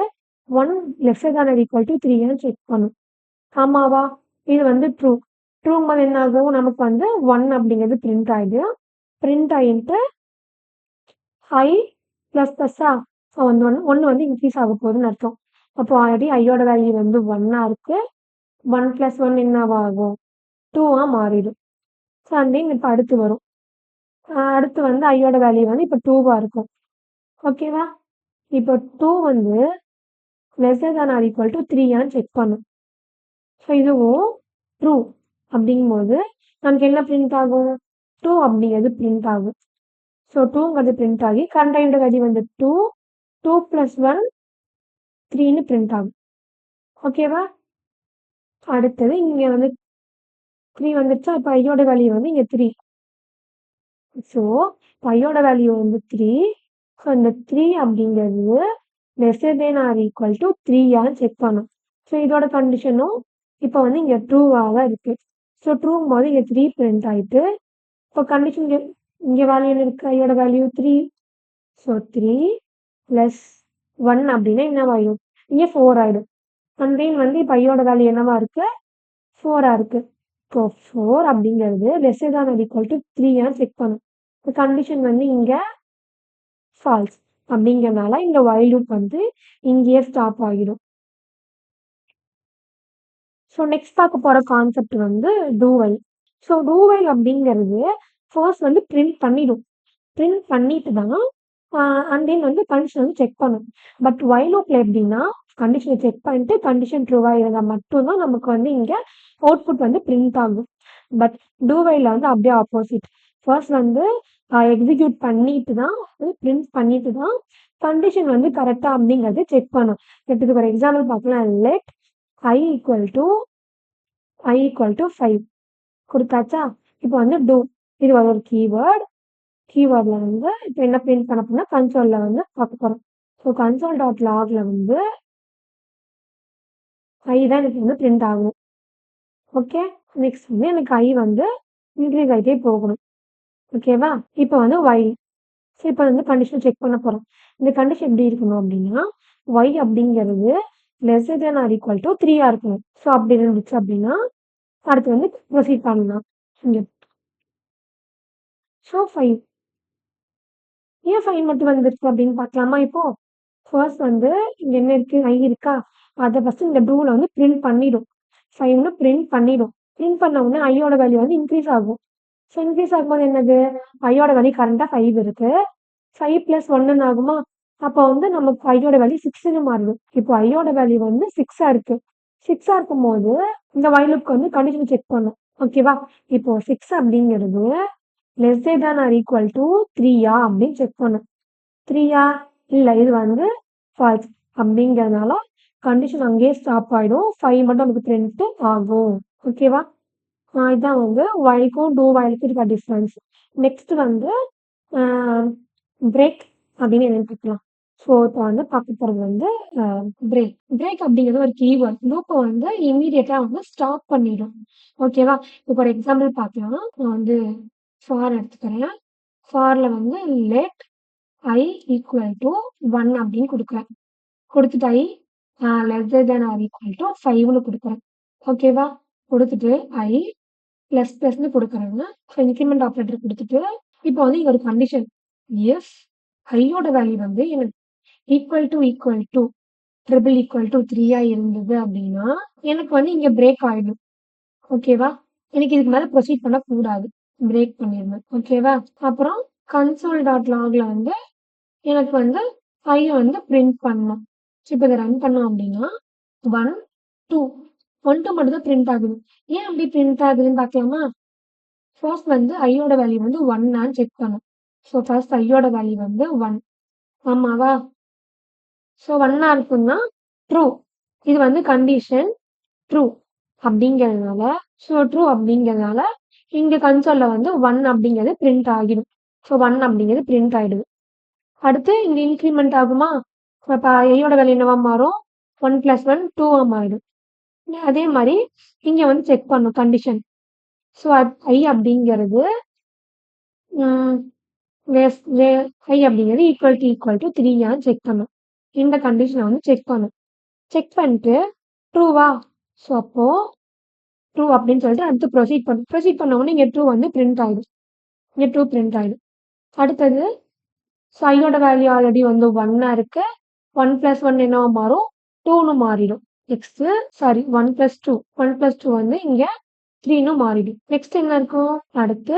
1 lesser than or equal to 3 check பண்ணும். ஆமாவா? இது வந்து ட்ரூ. ட்ரூங்கும்போது என்ன ஆகும்? நமக்கு வந்து 1 அப்படிங்கிறது பிரிண்ட் ஆயிடும். பிரிண்ட் ஆயிட்டு ஐ பிளஸ் பிளஸ்ஸா ஸோ வந்து 1 வந்து இன்க்ரீஸ் ஆக போகுதுன்னு அர்த்தம். அப்போ ஆல்ரெடி ஐயோட வேல்யூ வந்து 1 இருக்கு. 1 பிளஸ் 1 என்னவாகும்? 2 மாறிடும். ஸோ அண்ட் இப்போ அடுத்து வரும். அடுத்து வந்து ஐயோட வேல்யூ வந்து இப்போ 2 இருக்கும். ஓகேவா? இப்போ 2 வந்து lesser than or equal to 3 check பண்ணும். ஸோ இதுவும் ட்ரூ அப்படிங்கும்போது நமக்கு என்ன பிரிண்ட் ஆகும்? 2 அப்படிங்கிறது பிரிண்ட் ஆகும். ஸோ 2ங்கிறது பிரிண்ட் ஆகி கரண்ட் வேல்யூ வந்து 2 2 பிளஸ் 1 3ன்னு பிரிண்ட் ஆகும். ஓகேவா? அடுத்தது இங்க வந்து 3 வந்துருச்சா? இப்போ ஐயோட வேல்யூ வந்து இங்க 3 ஸோ பையோட வேல்யூ வந்து 3. ஸோ இந்த 3 அப்படிங்கிறது lesser than or equal to 3 check பண்ணும். ஸோ இதோட கண்டிஷனும் இப்போ வந்து இங்கே ட்ரூவாக தான் இருக்கு. ஸோ ட்ரூங்கும் போது இங்கே 3 பிரிண்ட் ஆயிட்டு இப்போ கண்டிஷன் இங்கே வேல்யூ இருக்கு, ஐயோட வேல்யூ 3. ஸோ 3 + 1 அப்படின்னா என்னவாயிடும், இங்கே 4 ஆயிடும். அண்ட் தென் வந்து இப்போ ஐயோட வேல்யூ என்னவா இருக்கு, 4 இருக்கு. இப்போ 4 அப்படிங்கிறது lesser than or equal to 3 check பண்ணும். இப்போ கண்டிஷன் வந்து இங்கே ஃபால்ஸ் அப்படிங்கிறனால இந்த while loop வந்து இங்கேயே ஸ்டாப் ஆகிடும். ஸோ நெக்ஸ்ட் பார்க்க போற கான்செப்ட் வந்து do while. So do while அப்படிங்கிறது ஃபர்ஸ்ட் வந்து பிரிண்ட் பண்ணிடும். பிரிண்ட் பண்ணிட்டு தான் அண்ட் தென் வந்து கண்டிஷன் வந்து செக் பண்ணும். பட் while loopல எப்படின்னா கண்டிஷனை செக் பண்ணிட்டு கண்டிஷன் ட்ரூவா இருந்தால் மட்டும்தான் நமக்கு வந்து இங்க அவுட்புட் வந்து பிரிண்ட் ஆகும். பட் do whileல வந்து அப்படியே ஆப்போசிட். ஃபர்ஸ்ட் வந்து எக்ஸிக்யூட் பண்ணிட்டு தான் பிரிண்ட் பண்ணிட்டு தான் கண்டிஷன் வந்து கரெக்டா அப்படிங்கறது செக் பண்ணும். இதுக்கு ஒரு எக்ஸாம்பிள் பார்க்கலாம். Let i equal to 5 கொடுத்தாச்சா. இப்போ வந்து do இது ஒரு கீவேர்ட்ல வந்து இப்போ என்ன பிரிண்ட் பண்ண போனா கன்சோல்ல வந்து பார்க்க போறோம். ஸோ console.logல வந்து i தான் எனக்கு வந்து பிரிண்ட் ஆகும். ஓகே, நெக்ஸ்ட் வந்து எனக்கு i வந்து இன்க்ரீஸ் ஆகிட்டே போகணும். ஓகேவா. இப்போ வந்து while. ஸோ இப்போ வந்து கண்டிஷன் செக் பண்ண போறோம். இந்த கண்டிஷன் எப்படி இருக்கணும் அப்படின்னா y அப்படிங்கிறது lesser than or equal to 3 இருக்கணும். ஸோ அப்படி இருந்துச்சு அப்படின்னா அடுத்து வந்து ப்ரொசீட் பண்ணலாம். இங்க ஸோ 5 ஏன் 5 மட்டும் வந்துருக்கு அப்படின்னு பார்க்கலாமா. இப்போ ஃபர்ஸ்ட் வந்து இங்க என்ன இருக்கு, i இருக்கா, அதை ஃபர்ஸ்ட் இந்த டூல வந்து பிரிண்ட் பண்ணிடும். 5ன்னு பிரிண்ட் பண்ணிடும். பிரிண்ட் பண்ண உடனே ஐயோட வேல்யூ வந்து இன்க்ரீஸ் ஆகும். ஸோ இன்க்ரீஸ் ஆகும்போது என்னது, ஐயோட வேல்யூ கரண்டா 5 இருக்கு. 5 + 1 ஆகுமா. அப்போ வந்து நமக்கு ஐயோட வேல்யூ 6ன்னு மாறிடும். இப்போ ஐயோட வேல்யூ வந்து 6 இருக்கு. 6 இருக்கும்போது இந்த while loopக்கு வந்து கண்டிஷன் செக் பண்ணும். ஓகேவா. இப்போ 6 அப்படிங்கிறது lesser than or equal to 3 அப்படின்னு செக் பண்ணும். 3 இல்ல இது வந்து ஃபால்ஸ் அப்படிங்கிறதுனால கண்டிஷன் அங்கேயே ஸ்டாப் ஆயிடும். 5 மட்டும் நமக்கு பிரிண்ட் ஆகும். ஓகேவா. இதான் வந்து whileக்கும் do whileக்கும் இருக்க டிஃபரன்ஸ். நெக்ஸ்ட் வந்து பிரேக் அப்படின்னு என்னன்னு பார்க்கலாம். ஸோ இப்போ வந்து பார்க்க போறது வந்து பிரேக் அப்படிங்கிறது ஒரு கீவேர்ட். லூப்பை வந்து இம்மீடியட்டா வந்து ஸ்டாப் பண்ணிடும். ஓகேவா. இப்போ ஒரு எக்ஸாம்பிள் பார்க்கலாம். நான் வந்து ஃபார் எடுத்துக்கிறேன். ஃபார்ல வந்து லெட் i ஈக்குவல் டு 1 அப்படின்னு கொடுக்குறேன். கொடுத்துட்டு i lesser than or equal to 5ன்னு கொடுக்குறேன். ஓகேவா. கொடுத்துட்டு i ++ன்னு கொடுக்குறேங்க. இன்க்ரிமெண்ட் ஆப்ரேட்டர் கொடுத்துட்டு இப்போ வந்து இங்க ஒரு கண்டிஷன், இஃப் ஐயோட வேல்யூ வந்து எனக்கு equal to triple equal to 3 இருந்தது அப்படின்னா எனக்கு வந்து இங்க பிரேக் ஆயிடும். ஓகேவா. எனக்கு இதுக்கு மேல ப்ரொசீட் பண்ண கூடாது, பிரேக் பண்ணிருந்தேன். ஓகேவா. அப்புறம் console.logல வந்து எனக்கு வந்து i வந்து பிரிண்ட் பண்ணணும். இப்போ இதை ரன் பண்ணோம் அப்படின்னா 1 2 மட்டும் தான் பிரிண்ட் ஆகுது. ஏன் அப்படி பிரிண்ட் ஆகுதுன்னு பார்க்கலாமா. ஃபர்ஸ்ட் வந்து ஐயோட வேல்யூ வந்து 1 செக் பண்ணும். ஸோ ஃபர்ஸ்ட் ஐயோட வேல்யூ வந்து 1. ஆமாவா. ஸோ 1 இருக்குன்னா ட்ரூ. இது வந்து கண்டிஷன் ட்ரூ அப்படிங்கிறதுனால இங்க கன்சோல்ல வந்து 1 அப்படிங்கிறது பிரிண்ட் ஆகிடும். ஸோ 1 அப்படிங்கிறது பிரிண்ட் ஆயிடுது. அடுத்து இங்க இன்க்ரிமெண்ட் ஆகுமா. இப்போ ஐயோட வேல்யூ என்னவா மாறும், 1 + 1 2 மாறிடும். அதே மாதிரி இங்க வந்து செக் பண்ணும் கண்டிஷன். ஸோ i அப்படிங்கிறது ஈக்குவல் டு 3 செக் பண்ணும். இந்த கண்டிஷனை வந்து செக் பண்ணும். செக் பண்ணிட்டு ட்ரூவா. ஸோ அப்போ ட்ரூ அப்படின்னு சொல்லிட்டு அடுத்து ப்ரொசீட் பண்ண உடனே இங்க ட்ரூ வந்து பிரிண்ட் ஆயிடும். அடுத்தது ஸோ ஐயோட வேல்யூ ஆல்ரெடி வந்து 1 இருக்கு. 1 + 1 என்னவா மாறும், 2ன்னு மாறிடும். நெக்ஸ்ட் 1 + 2 வந்து இங்க 3ன்னு மாறிடும். நெக்ஸ்ட் என்ன இருக்கும், அடுத்து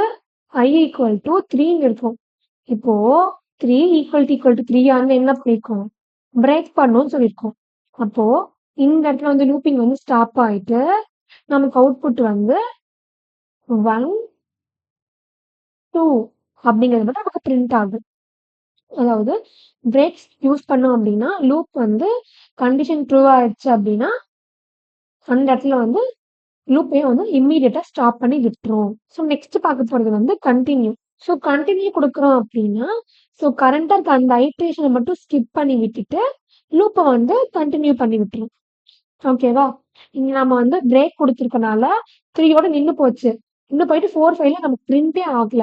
i ஈக்குவல் டு 3ன்னு இருக்கும். இப்போ 3 ஈக்குவல் டு 3 என்ன பண்ணிருக்கோம், பிரேக் பண்ணணும்னு சொல்லியிருக்கோம். அப்போ இந்த இடத்துல வந்து லூப்பிங் வந்து ஸ்டாப் ஆயிட்டு நமக்கு அவுட்புட் வந்து 1 2 அப்படிங்கிறது மட்டும் நமக்கு பிரிண்ட் ஆகும். அதாவது பிரேக்ஸ் யூஸ் பண்ணோம் அப்படின்னா லூப் வந்து கண்டிஷன் ட்ரூ ஆயிடுச்சு அப்படின்னா அந்த இடத்துல வந்து லூப்பையும் வந்து இம்மீடியட்டா ஸ்டாப் பண்ணி விட்டுரும். ஸோ நெக்ஸ்ட் பார்க்க போறது வந்து கண்டினியூ. ஸோ கன்டின்யூ குடுக்குறோம் அப்படின்னா, ஸோ கரண்ட்டா இருக்க அந்த ஐட்ரேஷன மட்டும் ஸ்கிப் பண்ணி விட்டுட்டு, லூப்ப வந்து கன்டின்யூ பண்ணி விட்டுரும். ஓகேவா? இங்க நம்ம வந்து பிரேக் குடுத்துருக்கனால 3யோட நின்னு போச்சு. இன்னும் போயிட்டு 4, 5ல நமக்கு பிரிண்டே ஆகல.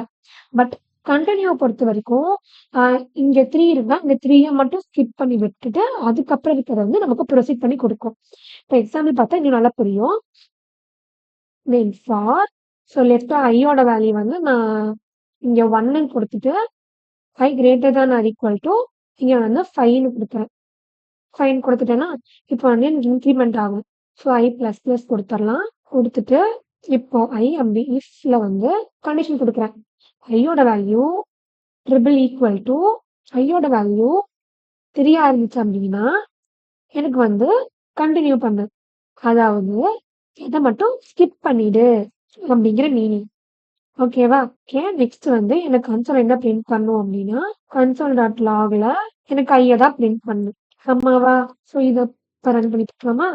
பட் கன்டின்யூவ பொறுத்தவரைக்கும், அ இங்க 3 இருந்தா, இந்த 3ய மட்டும் ஸ்கிப் பண்ணி விட்டுட்டு, அதுக்கப்புறம் இருக்கிறத வந்து நமக்கு ப்ரொசீட் பண்ணி குடுக்கும். இப்ப எக்ஸாம்பிள் பார்த்தா இன்னும் நல்லா புரியும். தென் ஃபார் ஸோ லெஃப்ட் ஐயோட வேல்யூ வந்து நான் இங்க 1ன்னு குடுத்துட்டு, i greater than or equal to இங்க வந்து 5ன்னு குடுக்குறேன். 5ன்னு குடுத்துட்டேன்னா, இப்போ வந்து எனக்கு இன்கிரிமெண்ட் ஆகும். ஸோ i பிளஸ் பிளஸ் குடுத்துரலாம். குடுத்துட்டு, இப்போ i அப்படி இஃப்ல வந்து கண்டிஷன் குடுக்குறேன். ஐயோட வேல்யூ ட்ரிபிள் ஈக்குவல் டூ ஐயோட வேல்யூ 3 இருந்துச்சு அப்படின்னா, எனக்கு வந்து கன்டின்யூ பண்ணு. அதாவது இத மட்டும் ஸ்கிப் பண்ணிடு அப்படிங்கிற மீனிங். ஓகேவா? ஓகே. நெக்ஸ்ட் வந்து எனக்கு கன்சோல் என்ன பிரிண்ட் பண்ணும் அப்படின்னா, console.logல எனக்கு ஐய தான் பிரிண்ட் பண்ணும். ஆமாவா? ஸோ இத இப்ப ரன் பண்ணி பார்க்கலாமா?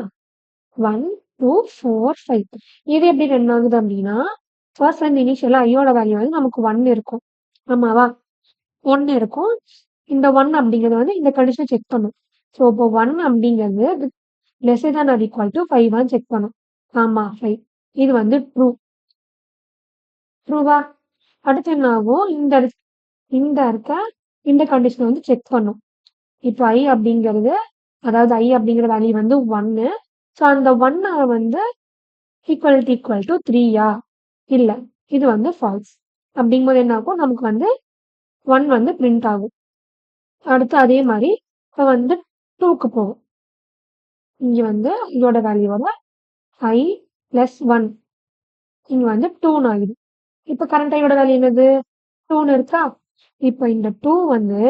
1, 2, 4, 5 இது எப்படி ரன் ஆகுது அப்படின்னா, ஃபர்ஸ்ட் வந்து இனிஷியலா ஐயோட வேல்யூ வந்து நமக்கு 1 இருக்கும். ஆமாவா? 1 இருக்கும். இந்த 1 அப்படிங்கிறது வந்து இந்த கண்டிஷன செக் பண்ணும். ஸோ இப்போ 1 அப்படிங்கிறது lesser than or equal to 5 check பண்ணும். ஆமா 5. இது வந்து ட்ரூ. ட்ரூவா? அடுத்து என்ன ஆகும்? இந்த இருக்க இந்த கண்டிஷன வந்து செக் பண்ணும். இப்போ i அப்படிங்கிறது அதாவது i அப்படிங்கிற வேல்யூ வந்து 1. ஸோ அந்த 1 வந்து ஈக்குவல் டூ 3யா? இல்ல. இது வந்து ஃபால்ஸ். அப்படிங்கும்போது என்ன ஆகும்? நமக்கு வந்து 1 வந்து பிரிண்ட் ஆகும். அடுத்து அதே மாரி இப்ப வந்து 2க்கு போகும். இங்க வந்து இதோட வேல்யூவோட i பிளஸ் 1 இங்க வந்து 2ன்னு ஆகுது. இப்ப கரண்ட் ஐயோட வேல்யூ என்னது? 2ன்னு இருக்கா? இப்ப இந்த 2 வந்து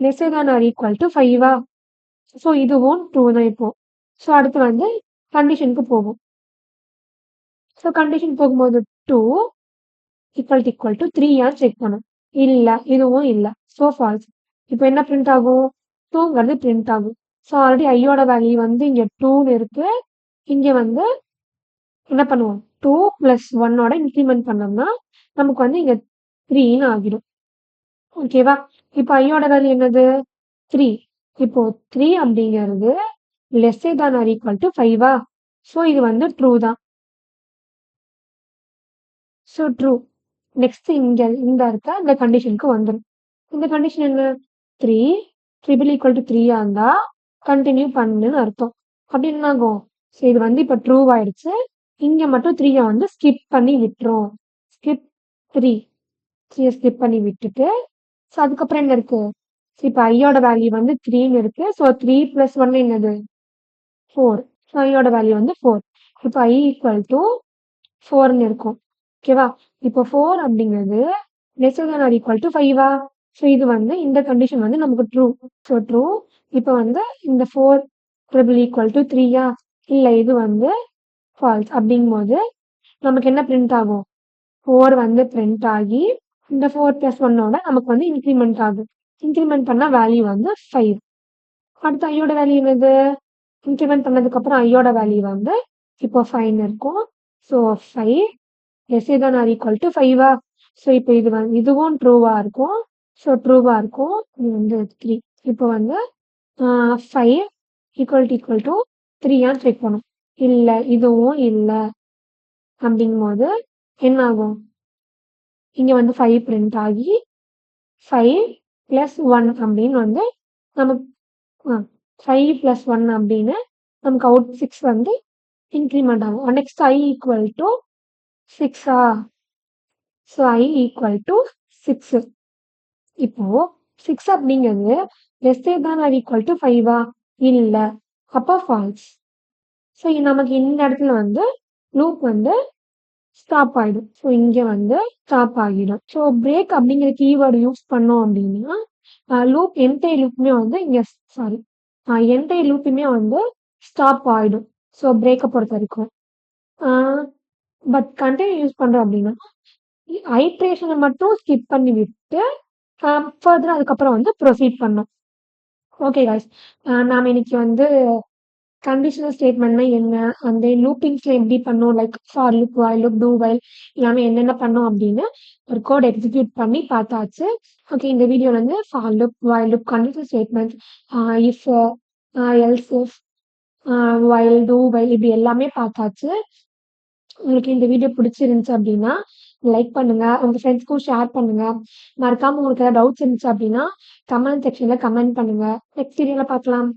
lesser than or equal to 5வா? ஸோ இதுவும் ட்ரூ தான் இப்போ. ஸோ அடுத்து வந்து கண்டிஷனுக்கு போகும். ஸோ கண்டிஷன் போகும்போது 2 ஈக்குவல் டூ 3யான்னு செக் பண்ணும். இல்ல. இதுவும் இல்ல. So false. இப்போ என்ன பிரிண்ட் ஆகும்? 2ங்கிறது பிரிண்ட் ஆகும். ஸோ ஆல்ரெடி ஐயோட வேல்யூ வந்து இங்க 2ன்னு இருக்கு. இங்க வந்து என்ன பண்ணுவோம்? 2 பிளஸ் 1ஓட இன்கிரிமெண்ட் பண்ணோம்னா, நமக்கு வந்து இங்க 3ன்னு ஆகிடும். ஓகேவா? இப்போ ஐயோட வேல்யூ என்னது? 3. இப்போ 3 அப்படிங்கிறது lesser than or equal to 5வா? ஸோ இது வந்து ட்ரூ தான். So true. நெக்ஸ்ட் இங்க இந்த இருக்க இந்த கண்டிஷனுக்கு வந்துரும். இந்த கண்டிஷன் என்ன? 3 ட்ரிபிள் ஈக்குவல் டூ 3யா இருந்தா கன்டின்யூ பண்ணுன்னு அர்த்தம். அப்படி என்ன ஆகும்? ஸோ இது வந்து இப்ப ட்ரூ ஆயிடுச்சு. இங்க மட்டும் 3ய வந்து ஸ்கிப் பண்ணி விட்டுரும். ஸ்கிப் 3 3ய ஸ்கிப் பண்ணி விட்டுட்டு, ஸோ அதுக்கப்புறம் என்ன இருக்கு? ஸோ இப்ப ஐயோட வேல்யூ வந்து 3ன்னு இருக்கு. ஸோ 3 பிளஸ் 1 என்னது? 4. ஸோ ஐயோட வேல்யூ வந்து 4. இப்போ i ஈக்குவல் டூ 4ன்னு இருக்கும். ஓகேவா? இப்போ 4 அப்படிங்கிறது lesser than or equal to 5வா? ஸோ இது வந்து இந்த கண்டிஷன் வந்து நமக்கு ட்ரூ. So true. இப்போ வந்து இந்த 4 ட்ரிபிள் ஈக்குவல் டூ 3யா? இல்ல இது வந்து ஃபால்ஸ். அப்படிங்கும்போது நமக்கு என்ன பிரிண்ட் ஆகும்? 4 வந்து பிரிண்ட் ஆகி இந்த 4 பிளஸ் 1ஓட நமக்கு வந்து இன்கிரிமெண்ட் ஆகும். இன்கிரிமெண்ட் பண்ணா வேல்யூ வந்து 5. அடுத்து ஐயோட வேல்யூ என்னது? இன்கிரிமெண்ட் பண்ணதுக்கப்புறம் ஐயோட வேல்யூ வந்து இப்போ 5ன்னு இருக்கும். So 5 lesser than or equal to 5வா? ஸோ இப்போ இது வந்து இதுவும் ட்ரூவா இருக்கும். ஸோ ட்ரூவா இருக்கும். இது வந்து 3. இப்போ வந்து 5 ஈக்குவல் டூ 3யான்னு செக் பண்ணும். இல்ல. இதுவும் இல்ல. அப்படிங்கும்போது என்ன ஆகும்? இங்க வந்து 5 பிரிண்ட் ஆகி 5 பிளஸ் 1 அப்படின்னு வந்து நமக்கு 5 பிளஸ் 1 அப்படின்னு நமக்கு அவுட் 6 வந்து இன்கிரிமெண்ட் ஆகும். நெக்ஸ்ட் i ஈக்குவல் டூ 6ஆ? So i equal to 6. இப்போ 6 அப்படிங்கிறது lesser than or equal to 5வா? இல்ல. அப்போ ஃபால்ஸ். ஸோ நமக்கு இந்த இடத்துல வந்து லூப் வந்து ஸ்டாப் ஆயிடும். ஸோ இங்க வந்து ஸ்டாப் ஆகிடும். ஸோ பிரேக் அப்படிங்கிற கீவேர்டு யூஸ் பண்ணோம் அப்படின்னா, லூப் என்டையர் லூப்புமே வந்து இங்க சாரி என்டையர் லூப்புமே வந்து ஸ்டாப் ஆயிடும். ஸோ பிரேக்க பொறுத்த வரைக்கும். பட் கண்டினியூ யூஸ் பண்றோம் அப்படின்னா, ஐட்ரேஷனை மட்டும் ஸ்கிப் பண்ணி விட்டு ஃபர்தரா அதுக்கப்புறம் வந்து ப்ரொசீட் பண்ணோம். Okay guys. நாம இன்னைக்கு வந்து கண்டிஷனல் ஸ்டேட்மெண்ட்னா என்ன? அந்த லூப்பிங்ஸ்ல எப்படி பண்ணோம்? Like for loop, while loop, two while எல்லாமே என்னென்ன பண்ணோம் அப்படின்னு ஒரு கோட் எக்ஸிக்யூட் பண்ணி பார்த்தாச்சு. ஓகே, இந்த வீடியோல வந்து for loop, while loop, conditional statement, if, else if, while, two while இப்படி எல்லாமே பார்த்தாச்சு. உங்களுக்கு இந்த வீடியோ பிடிச்சிருந்துச்சு அப்படின்னா லைக் பண்ணுங்க, உங்க ஃப்ரெண்ட்ஸ்க்கும் ஷேர் பண்ணுங்க. மறக்காம உங்களுக்கு ஏதாவது டவுட்ஸ் இருந்துச்சு அப்படின்னா கமெண்ட் செக்ஷன்ல கமெண்ட் பண்ணுங்க. நெக்ஸ்ட் வீடியோல பார்க்கலாம்.